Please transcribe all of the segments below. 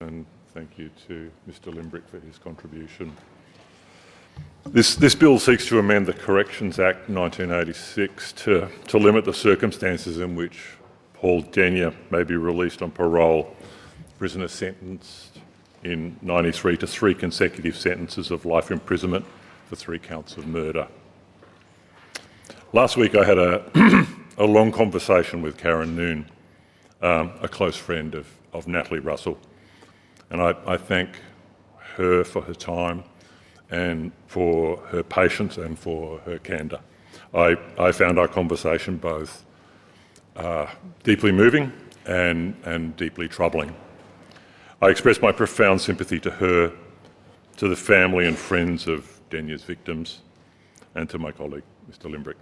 And thank you to Mr Limbrick for his contribution. This bill seeks to amend the Corrections Act 1986 to limit the circumstances in which Paul Denyer may be released on parole, prisoner sentenced in 93 to 3 consecutive sentences of life imprisonment for 3 counts of murder. Last week I had a long conversation with Karen Noon, a close friend of Natalie Russell, and I thank her for her time and for her patience and for her candour. I found our conversation both deeply moving and deeply troubling. I expressed my profound sympathy to her, to the family and friends of Denyer's victims, and to my colleague, Mr Limbrick.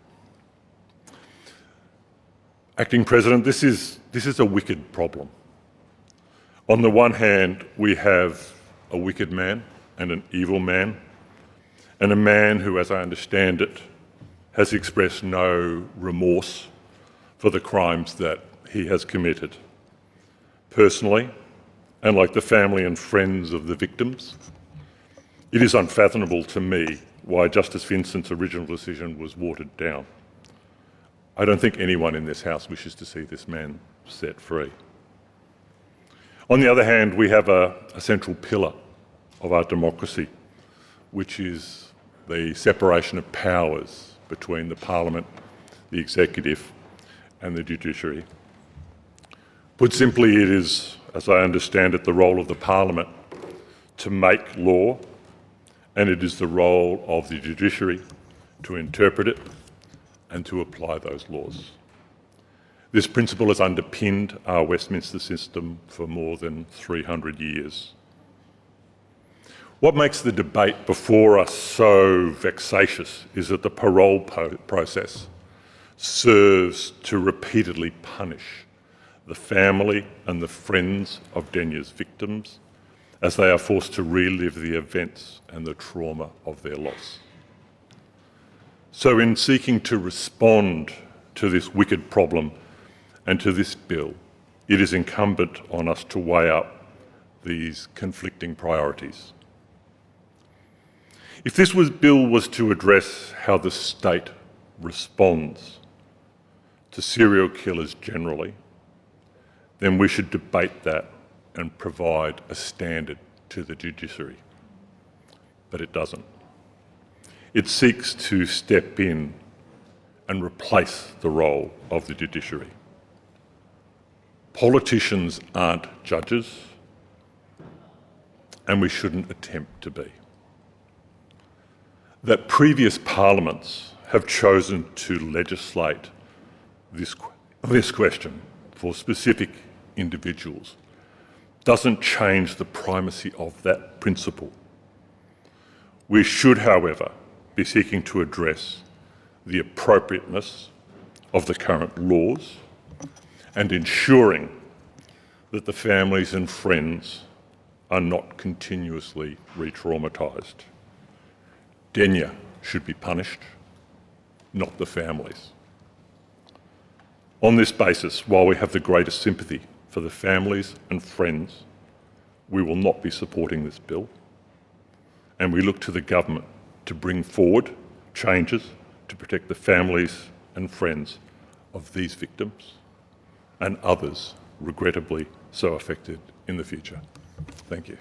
Acting President, this is a wicked problem. On the one hand, we have a wicked man and an evil man, and a man who, as I understand it, has expressed no remorse for the crimes that he has committed. Personally, and like the family and friends of the victims, it is unfathomable to me why Justice Vincent's original decision was watered down. I don't think anyone in this House wishes to see this man set free. On the other hand, we have a central pillar of our democracy, which is the separation of powers between the Parliament, the Executive and the Judiciary. Put simply, it is, as I understand it, the role of the Parliament to make law, and it is the role of the Judiciary to interpret it and to apply those laws. This principle has underpinned our Westminster system for more than 300 years. What makes the debate before us so vexatious is that the parole process serves to repeatedly punish the family and the friends of Denyer's victims as they are forced to relive the events and the trauma of their loss. So in seeking to respond to this wicked problem and to this bill, it is incumbent on us to weigh up these conflicting priorities. If this bill was to address how the state responds to serial killers generally, then we should debate that and provide a standard to the judiciary. But it doesn't. It seeks to step in and replace the role of the judiciary. Politicians aren't judges, and we shouldn't attempt to be. That previous parliaments have chosen to legislate this question for specific individuals doesn't change the primacy of that principle. We should, however, be seeking to address the appropriateness of the current laws and ensuring that the families and friends are not continuously re-traumatised. Denyer should be punished, not the families. On this basis, while we have the greatest sympathy for the families and friends, we will not be supporting this bill, and we look to the government to bring forward changes to protect the families and friends of these victims and others regrettably so affected in the future. Thank you.